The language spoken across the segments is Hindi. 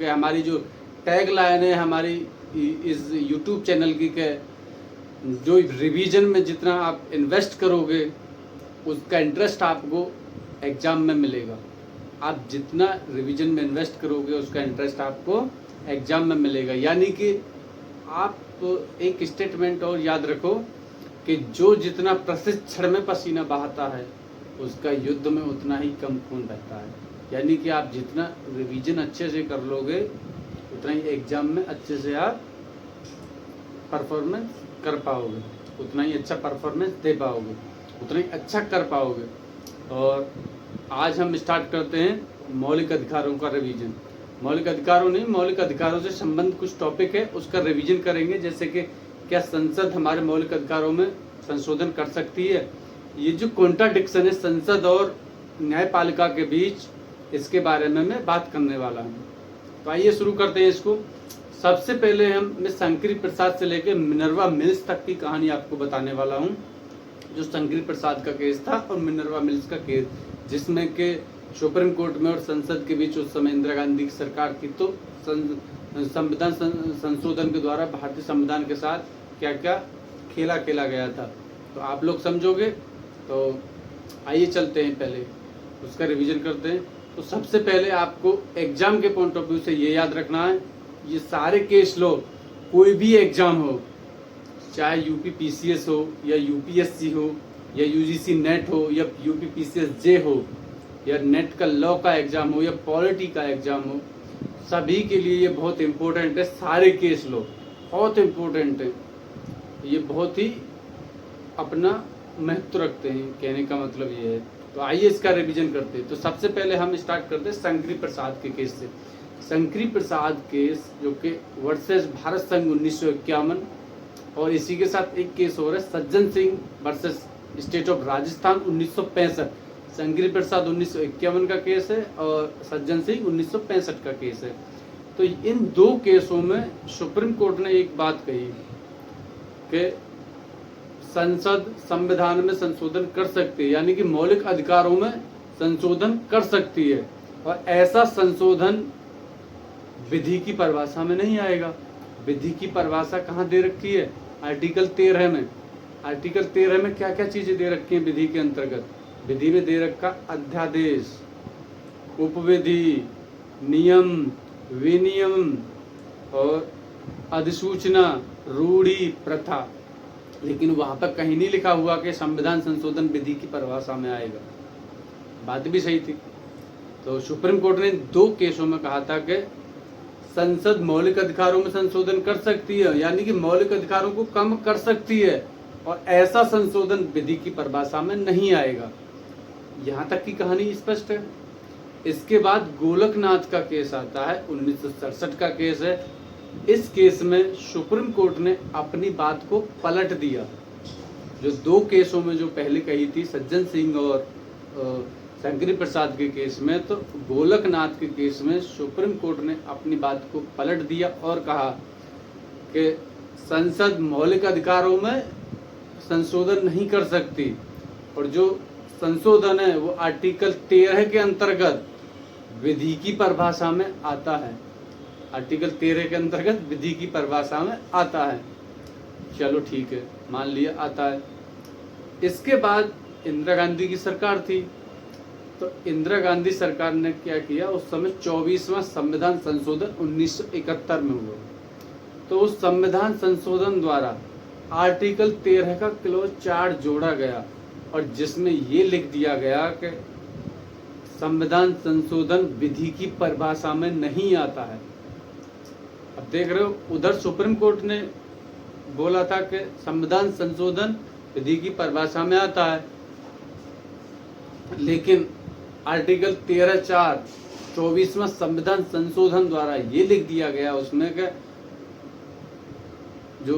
कि हमारी जो टैग लाइन है हमारी इस यूट्यूब चैनल की के जो रिवीजन में जितना आप इन्वेस्ट करोगे उसका इंटरेस्ट आपको एग्ज़ाम में मिलेगा। आप जितना रिवीजन में इन्वेस्ट करोगे उसका इंटरेस्ट आपको एग्ज़ाम में मिलेगा। यानी कि आप एक स्टेटमेंट और याद रखो कि जो जितना प्रशिक्षण में पसीना बहाता है उसका युद्ध में उतना ही कम खून बहता है। यानी कि आप जितना रिवीजन अच्छे से कर लोगे उतना ही एग्ज़ाम में अच्छे से आप परफॉर्मेंस कर पाओगे, उतना ही अच्छा परफॉर्मेंस दे पाओगे, उतना ही अच्छा कर पाओगे। और आज हम स्टार्ट करते हैं मौलिक अधिकारों का रिवीजन। मौलिक अधिकारों नहीं, मौलिक अधिकारों से संबंधित कुछ टॉपिक है उसका रिवीजन करेंगे। जैसे कि क्या संसद हमारे मौलिक अधिकारों में संशोधन कर सकती है, ये जो कॉन्ट्राडिक्शन है संसद और न्यायपालिका के बीच, इसके बारे में मैं बात करने वाला हूँ। तो आइए शुरू करते हैं इसको। सबसे पहले मैं शंकरी प्रसाद से लेकर मिनर्वा मिल्स तक की कहानी आपको बताने वाला हूँ। जो शंकरी प्रसाद का केस था और मिनर्वा मिल्स का केस, जिसमें कि सुप्रीम कोर्ट में और संसद के बीच उस समय इंदिरा गांधी की सरकार थी। तो संविधान संशोधन के द्वारा भारतीय संविधान के साथ क्या क्या खेला खेला गया था, तो आप लोग समझोगे। तो आइए चलते हैं, पहले उसका रिवीजन करते हैं। तो सबसे पहले आपको एग्जाम के पॉइंट ऑफ व्यू से ये याद रखना है, ये सारे केस लो, कोई भी एग्जाम हो, चाहे यूपी पीसीएस हो या यूपीएससी हो या यूजीसी नेट हो या यूपी पीसीएस जे हो या नेट का लॉ का एग्जाम हो या पॉलिटी का एग्जाम हो, सभी के लिए ये बहुत इम्पोर्टेंट है। सारे केस लो बहुत इम्पोर्टेंट है, ये बहुत ही अपना महत्व रखते हैं, कहने का मतलब ये है। तो आइए इसका रिवीजन करते हैं। तो सबसे पहले हम स्टार्ट करते हैं शंकरी प्रसाद के केस से। शंकरी प्रसाद केस जो कि वर्सेस भारत संघ 1951, और इसी के साथ एक केस हो रहा है Sajjan Singh versus state of Rajasthan 1965। Shankari Prasad 1951 का केस है और सज्जन सिंह 1965 का केस है। तो इन दो केसों में सुप्रीम कोर्ट ने एक बात कही कि संसद संविधान में संशोधन कर सकती है, यानी कि मौलिक अधिकारों में संशोधन कर सकती है, और ऐसा संशोधन विधि की परिभाषा में नहीं आएगा। विधि की परिभाषा कहाँ दे रखी है? आर्टिकल 13 में। आर्टिकल 13 में क्या क्या चीजें दे रखी हैं विधि के अंतर्गत? विधि में दे रखा अध्यादेश, उपविधि, नियम, विनियम और अधिसूचना, रूढ़ि, प्रथा। लेकिन वहां पर कहीं नहीं लिखा हुआ कि संविधान संशोधन विधि की परिभाषा में आएगा। बात भी सही थी। तो सुप्रीम कोर्ट ने दो केसों में कहा था कि संसद मौलिक अधिकारों में संशोधन कर सकती है, यानी कि मौलिक अधिकारों को कम कर सकती है, और ऐसा संशोधन विधि की परिभाषा में नहीं आएगा। यहाँ तक की कहानी स्पष्ट है। इसके बाद गोलकनाथ का केस आता है, 1967 का केस है। इस केस में सुप्रीम कोर्ट ने अपनी बात को पलट दिया। जो दो केसों में जो पहले कही थी सज्जन सिंह और शंकरी प्रसाद के केस में, तो गोलकनाथ के केस में सुप्रीम कोर्ट ने अपनी बात को पलट दिया और कहा कि संसद मौलिक अधिकारों में संशोधन नहीं कर सकती, और जो संशोधन है वो आर्टिकल 13 के अंतर्गत विधि की परिभाषा में आता है। आर्टिकल 13 के अंतर्गत विधि की परिभाषा में आता है। चलो ठीक है, मान लिया आता है। इसके बाद इंदिरा गांधी की सरकार थी। तो इंदिरा गांधी सरकार ने क्या किया, उस समय 24वां संविधान संशोधन 1971 में हुआ। तो उस संविधान संशोधन द्वारा आर्टिकल 13 का क्लॉज 4 जोड़ा गया, और जिसमें ये लिख दिया गया कि संविधान संशोधन विधि की परिभाषा में नहीं आता है। अब देख रहे हो, उधर सुप्रीम कोर्ट ने बोला था कि संविधान संशोधन विधि की परिभाषा में आता है, लेकिन आर्टिकल 13(4) 24वां संविधान संशोधन द्वारा ये लिख दिया गया उसमें कि जो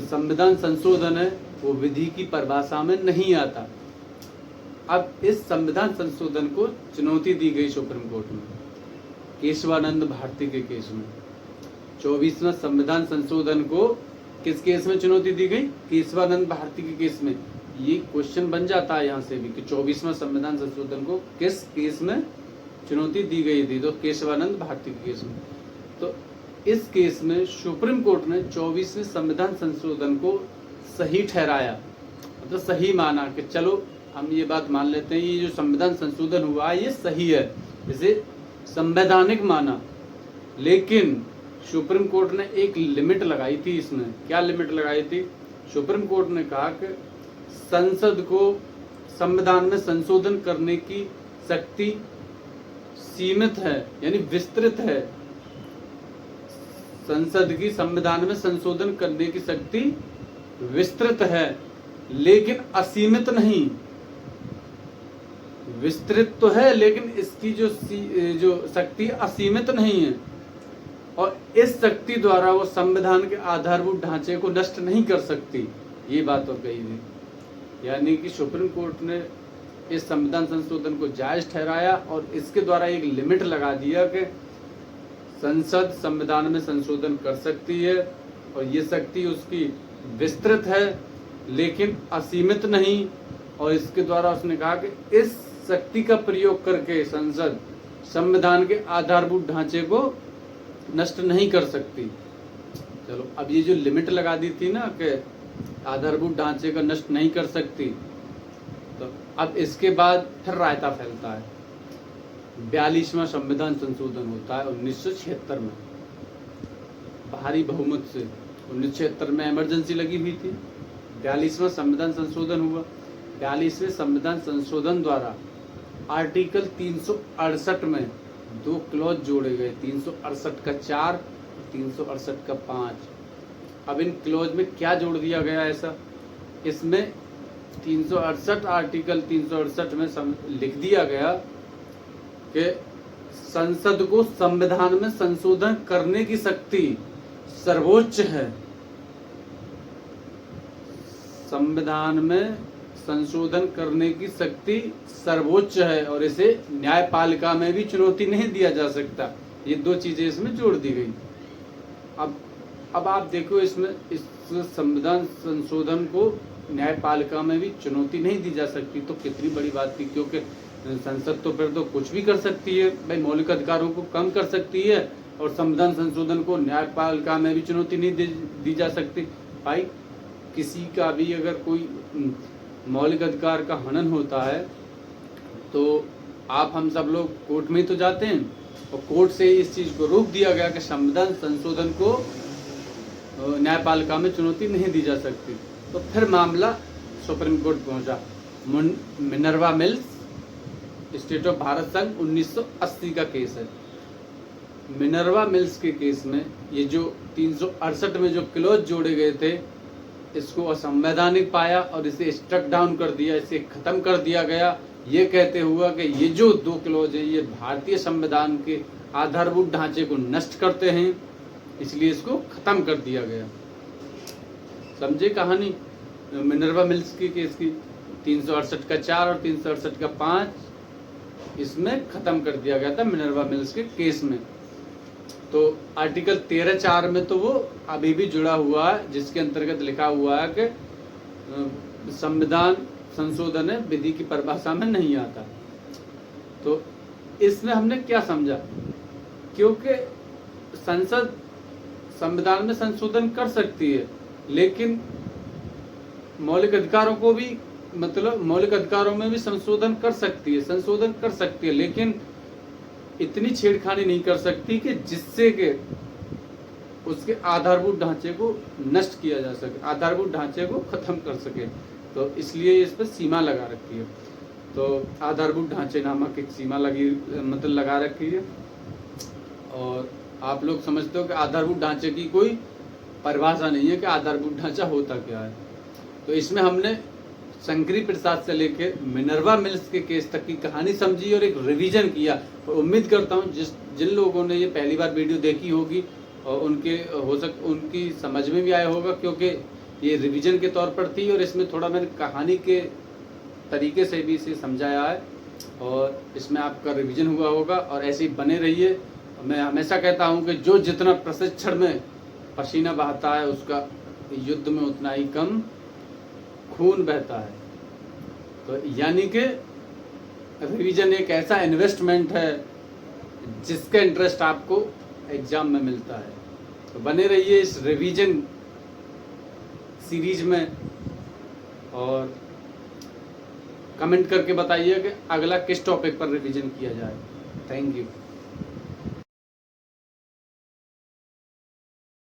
संविधान संशोधन है वो विधि की परिभाषा में नहीं आता। अब इस संविधान संशोधन को चुनौती दी गई सुप्रीम कोर्ट में, केशवानंद भारती के केस में। 24वां संविधान संशोधन को किस केस में चुनौती दी गई? केशवानंद भारती के केस में। ये क्वेश्चन बन जाता है यहाँ से भी कि 24वां संविधान संशोधन को किस केस में चुनौती दी गई थी, तो केशवानंद भारती के केस में। तो इस केस में सुप्रीम कोर्ट ने 24वें संविधान संशोधन को सही ठहराया, मतलब सही माना कि चलो हम ये बात मान लेते हैं, ये जो संविधान संशोधन हुआ ये सही है, इसे संवैधानिक माना। लेकिन सुप्रीम कोर्ट ने एक लिमिट लगाई थी इसमें। क्या लिमिट लगाई थी? सुप्रीम कोर्ट ने कहा कि संसद को संविधान में संशोधन करने की शक्ति सीमित है, यानी विस्तृत है। संसद की संविधान में संशोधन करने की शक्ति विस्तृत है, लेकिन असीमित नहीं। विस्तृत तो है, लेकिन इसकी जो शक्ति असीमित नहीं है, और इस शक्ति द्वारा वो संविधान के आधारभूत ढांचे को नष्ट नहीं कर सकती। ये बात और कही थी। यानी कि सुप्रीम कोर्ट ने इस संविधान संशोधन को जायज ठहराया और इसके द्वारा एक लिमिट लगा दिया कि संसद संविधान में संशोधन कर सकती है, और ये शक्ति उसकी विस्तृत है लेकिन असीमित नहीं। और इसके द्वारा उसने कहा कि इस शक्ति का प्रयोग करके संसद संविधान के आधारभूत ढांचे को नष्ट नहीं कर सकती। चलो, अब ये जो लिमिट लगा दी थी ना कि आधारभूत ढांचे का नष्ट नहीं कर सकती, तो अब इसके बाद फिर रायता फैलता है। 42वां संविधान संशोधन होता है 1976 में, भारी बहुमत से। 1976 में इमरजेंसी लगी हुई थी, 42वां संविधान संशोधन हुआ। 42वें संविधान संशोधन द्वारा आर्टिकल 368 में 2 क्लॉज जोड़े गए, 368 का 4, 368 का 5। अब इन क्लॉज में क्या जोड़ दिया गया ऐसा? इसमें 368 आर्टिकल 368 में लिख दिया गया कि संसद को संविधान में संशोधन करने की शक्ति सर्वोच्च है। संविधान में संशोधन करने की शक्ति सर्वोच्च है और इसे न्यायपालिका में भी चुनौती नहीं दिया जा सकता। ये 2 चीजें इसमें जोड़ दी गई। अब आप देखो, इसमें इस संविधान संशोधन को न्यायपालिका में भी चुनौती नहीं दी जा सकती, तो कितनी बड़ी बात थी। क्योंकि संसद तो फिर तो कुछ भी कर सकती है भाई, मौलिक अधिकारों को कम कर सकती है, और संविधान संशोधन को न्यायपालिका में भी चुनौती नहीं दी जा सकती। भाई, किसी का भी अगर कोई मौलिक अधिकार का हनन होता है तो हम सब लोग कोर्ट में तो जाते हैं, और कोर्ट से इस चीज को रोक दिया गया कि संविधान संशोधन को न्यायपालिका में चुनौती नहीं दी जा सकती। तो फिर मामला सुप्रीम कोर्ट पहुंचा। Minerva mills state of Bharat संघ 1980 का केस है। मिनर्वा मिल्स के केस में ये जो 368 में जो क्लॉज जोड़े गए थे, इसको असंवैधानिक पाया और इसे स्ट्रक डाउन कर दिया, इसे खत्म कर दिया गया, ये कहते हुआ कि ये जो 2 क्लॉज है ये भारतीय संविधान के आधारभूत ढांचे को नष्ट करते हैं, इसलिए इसको खत्म कर दिया गया। समझे कहानी मिनर्वा मिल्स की केस की? 368 का 4 और 368 का 5 इसमें खत्म कर दिया गया था मिनर्वा मिल्स के केस में। तो आर्टिकल 13(4) में तो वो अभी भी जुड़ा हुआ है, जिसके अंतर्गत लिखा हुआ है कि संविधान संशोधन है, विधि की परिभाषा में नहीं आता। तो इसमें हमने क्या समझा? क्योंकि संसद संविधान में संशोधन कर सकती है, लेकिन मौलिक अधिकारों को भी, मतलब मौलिक अधिकारों में भी संशोधन कर सकती है, लेकिन इतनी छेड़खानी नहीं कर सकती कि जिससे कि उसके आधारभूत ढांचे को नष्ट किया जा सके, आधारभूत ढांचे को खत्म कर सके। तो इसलिए इस पर सीमा लगा रखी है। तो आधारभूत ढांचे नामक एक सीमा लगा रखी है। और आप लोग समझते हो कि आधारभूत ढांचे की कोई परिभाषा नहीं है कि आधारभूत ढांचा होता क्या है। तो इसमें हमने शंकरी प्रसाद से लेकर मिनर्वा मिल्स के केस तक की कहानी समझी और एक रिवीजन किया। और उम्मीद करता हूँ जिन लोगों ने ये पहली बार वीडियो देखी होगी और उनकी समझ में भी आया होगा, क्योंकि ये रिवीजन के तौर पर थी और इसमें थोड़ा मैंने कहानी के तरीके से भी इसे समझाया है, और इसमें आपका रिवीजन हुआ होगा। और ऐसे ही बने रहिए। मैं हमेशा कहता हूँ कि जो जितना प्रशिक्षण में पसीना बहाता है, उसका युद्ध में उतना ही कम खून बहता है। तो यानी कि रिवीजन एक ऐसा इन्वेस्टमेंट है जिसका इंटरेस्ट आपको एग्ज़ाम में मिलता है। तो बने रहिए इस रिवीजन सीरीज में और कमेंट करके बताइए कि अगला किस टॉपिक पर रिवीजन किया जाए। Thank you.